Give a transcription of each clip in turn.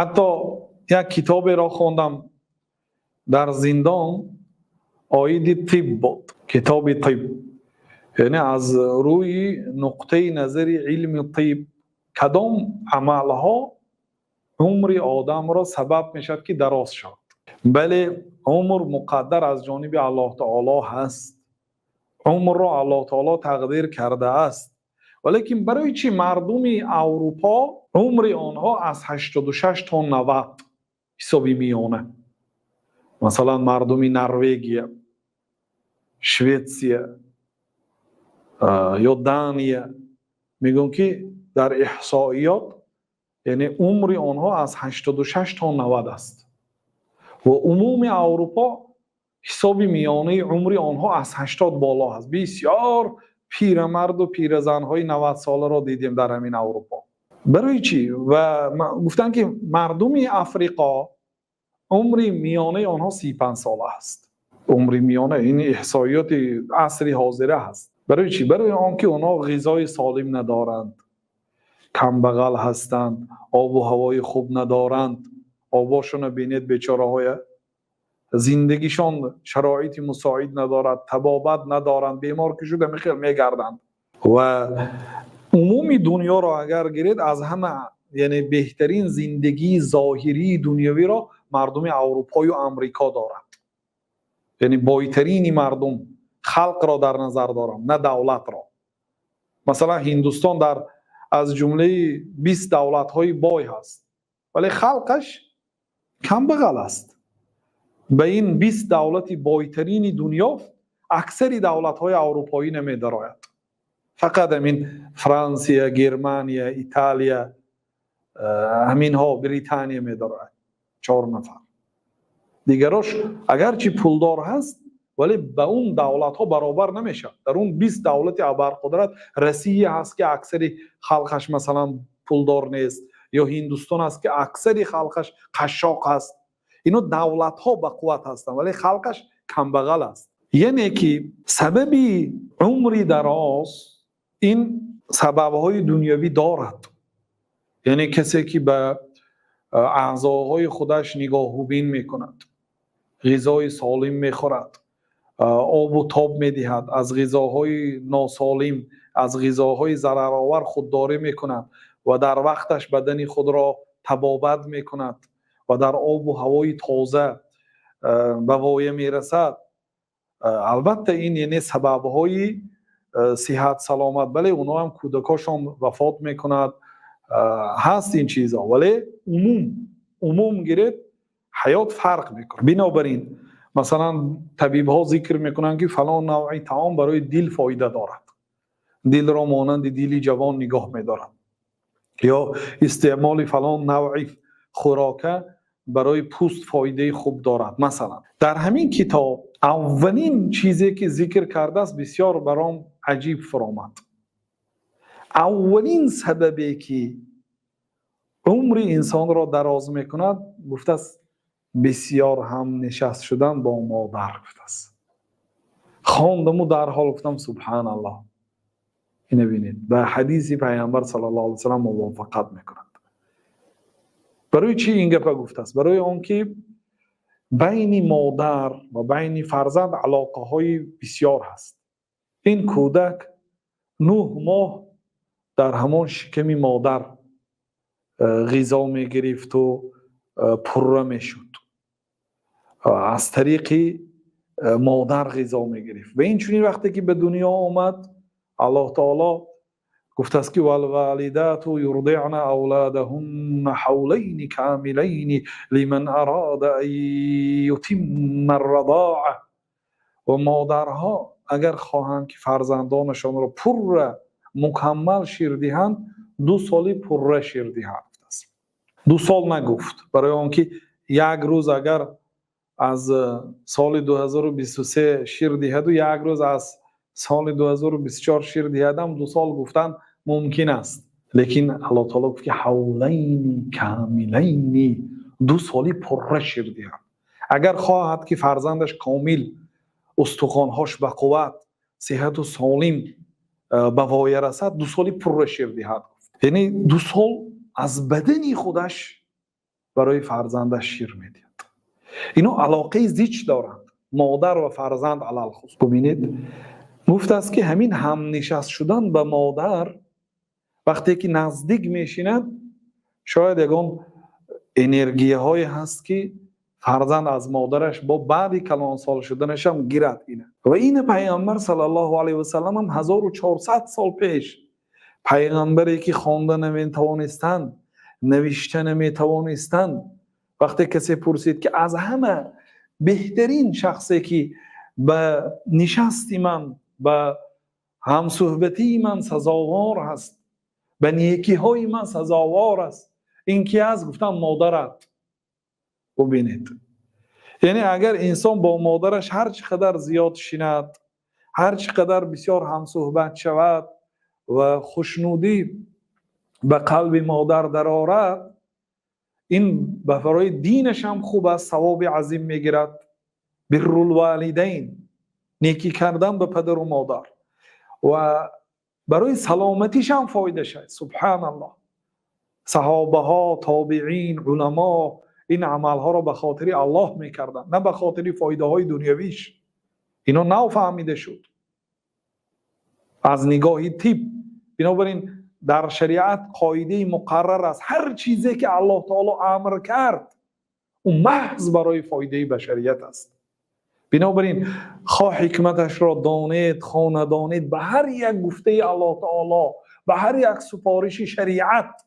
حتی یک کتاب را خوندم در زندان، آید طب بود، کتاب طب، یعنی از روی نقطه نظر علم طب کدام عملها عمر آدم را سبب میشد که دراز شود. بله، عمر مقدر از جانب الله تعالی هست، عمر را الله تعالی تقدیر کرده است، ولیکن برای چی مردم اروپا عمر آنها از 86 تا 90 حسابی میانه؟ مثلا مردم نروژ، شویتسیه یا دانیه میگن که در احصائیات یعنی عمر آنها از 86 تا 90 است و عموم اروپا حساب میانه عمر آنها از 80 بالا است. بسیار پیرمرد و پیرزن های 90 ساله را دیدیم در همین اروپا. برای چی؟ و گفتن که مردم افریقا عمر میانه آنها 35 ساله است. عمر میانه، این احصائیات عصر حاضره هست. برای چی؟ برای آنکه آنها غذای سالم ندارند، کم بغل هستند، آب و هوای خوب ندارند، آباشون بینید بیچاره های زندگیشان شرایط مساعد ندارد، طبابت ندارند، بیمار که شده میخیل میگردند. و عموم دنیا را اگر گیرید از همه یعنی بهترین زندگی ظاهری دنیوی را مردم اروپا و امریکا دارند. یعنی بایترین مردم، خلق را در نظر دارم نه دولت را. مثلا هندوستان در از جمله 20 دولت های بای هست ولی خلقش کم بغل است. به این 20 دولت بایترین دنیا اکثری دولت های اروپایی نمی درآید. فقط همین فرانسه، گرمانیا، ایتالیا، همین ها، بریتانیا می درآید 4 نفر. دیگرش اگرچه پولدار هست ولی به اون دولت ها برابر نمیشه. در اون 20 دولت ابرقدرت روسیه هست که اکثری خلقش مثلا پولدار نیست، یا هندوستان هست که اکثری خلقش قشاق هست. اینو دولت ها به قوت هستند ولی خلقش کم بغل است. یعنی که سبب عمری دراز این سبب های دنیوی دارد. یعنی کسی که به اعضاهای خودش نگاه و بین میکند، غذای سالم میخورد، آب و تاب میدهد، از غذاهای ناسالم، از غذاهای ضررآور خودداری میکند و در وقتش بدن خود را طبابت میکند و در آب و هوای تازه به وایه میرسد. البته این یعنی سببهای صحت سلامت، بله اونا هم کودکاشون وفات میکند، هست این چیزا، ولی عموم گیرید حیات فرق میکنه. بنابراین مثلا طبیب ها ذکر میکنن که فلان نوعی طعام برای دل فایده دارد، دل را مانند دل جوان نگاه میدارد، یا استعمال فلان نوعی خوراک برای پوست فایده خوب دارد. مثلا در همین کتاب اولین چیزی که ذکر کرده است بسیار برام عجیب فرامد. اولین سببی که عمر انسان را دراز میکند گفته است بسیار هم نشست شدن با مادر. گفته است خواندم و در حال گفتم سبحان الله. اینو ببینید به حدیث پیامبر صلی الله علیه و سلم موافقت میکند. برای چی این گپ گفته است؟ برای آنکه بین مادر و بین فرزند علاقه های بسیار هست. این کودک 9 ماه در همان شکم مادر غذا می گرفت و پره می شد، از طریق مادر غذا می گرفت. و این چونین وقتی که به دنیا آمد الله تعالی گفته است که والوالدات یرضعن اولادهن حولین کاملین لمن اراد ان یتم الرضاعه. و مادرها اگر خواهند که فرزندانشان را پر مکمل شیر دهند 2 سالی پر شیر دهند. 2 سال نگفت، برای آنکه یک روز اگر از سال 2023 شیر دهد و یک روز از سال 2024 شیر دهد هم 2 سال گفتن ممکن است. لیکن الله تعالی گفت که حولین کاملین 2 سالی پر شیر دهد. اگر خواهد که فرزندش کامل استخوان‌هاش به قوت، صحت و سالم به وایه رسد 2 سالی پر شیر دهد. یعنی 2 سال از بدن خودش برای فرزندش شیر میدید. اینا علاقه زیچ دارند، مادر و فرزند علل خصوص. ببینید گفت است که همین هم نشست شدن به مادر وقتی که نزدیک میشیند شاید یگان انرژی های هست که فرزند از مادرش با بعد کلان سال شدنش هم گیرد. اینه و این پیامبر صلی الله علیه و سلم هم 1400 سال پیش پیغمبری که خوانده نمیتوانستند، نوشته نمیتوانستند، وقتی کسی پرسید که از همه بهترین شخصی که به نشستی من، به همصحبتی من سزاوار هست، به نیکی های من سزاوار است، این کی است؟ گفتم مادرت. ببینید یعنی اگر انسان با مادرش هر چقدر زیاد شیند، هر چقدر بسیار همصحبت شود و خوشنودی به قلب مادر درآورد، این به برای دینش هم خوب است، ثواب عظیم میگیرد. بر الوالدین، نیکی کردن به پدر و مادر، و برای سلامتیش هم فایده شد. سبحان الله، صحابه ها، تابعین، علما این عمل ها را به خاطر الله میکردن، نه به خاطر فایده های دنیویش. اینا نو فهمیده شد از نگاه طب. بنابراین در شریعت قاعده مقرر است هر چیزی که الله تعالی امر کرد اون محض برای فایده بشریت است. بنابراین خواه حکمتش را دانید، خواه ندانید، به هر یک گفته الله تعالی، به هر یک سفارش شریعت،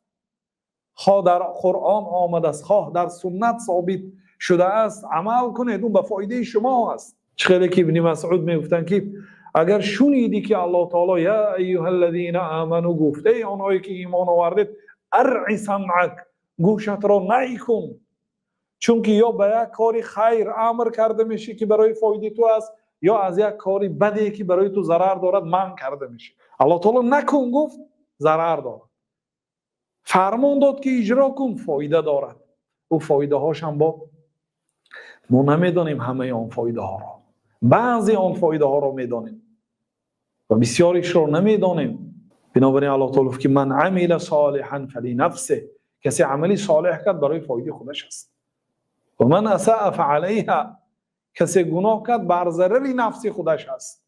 خواه در قرآن آمده است، خواه در سنت ثابت شده است، عمل کنید. اون به فایده شما است. چقدر که ابن مسعود میگفتن که اگر شنیدی که الله تعالی یا ایها الذین آمنوا گفته، آنهایی که ایمان آوردید، ارع سمعک، گوشت را نعی کن، چون که یا به یک کاری خیر امر کرده میشه که برای فایده تو است، یا از یک کاری بدی که برای تو ضرر دارد منع کرده میشه. الله تعالی نکن گفت، ضرر دارد. فرمان داد که اجرا کن، فایده دارد. و فایده هاش هم ما نمیدانیم همه آن فایده ها را، بعضی آن فایده ها را میدانیم و بسیاریش را نمیدانیم. بنابراین الله تعالی که من عمل صالحا فلنفسه، کسی عملی صالح کرد برای فایده خودش است. و من اساء فعلیها، کسی گناه کرد بر ضرر نفس خودش است.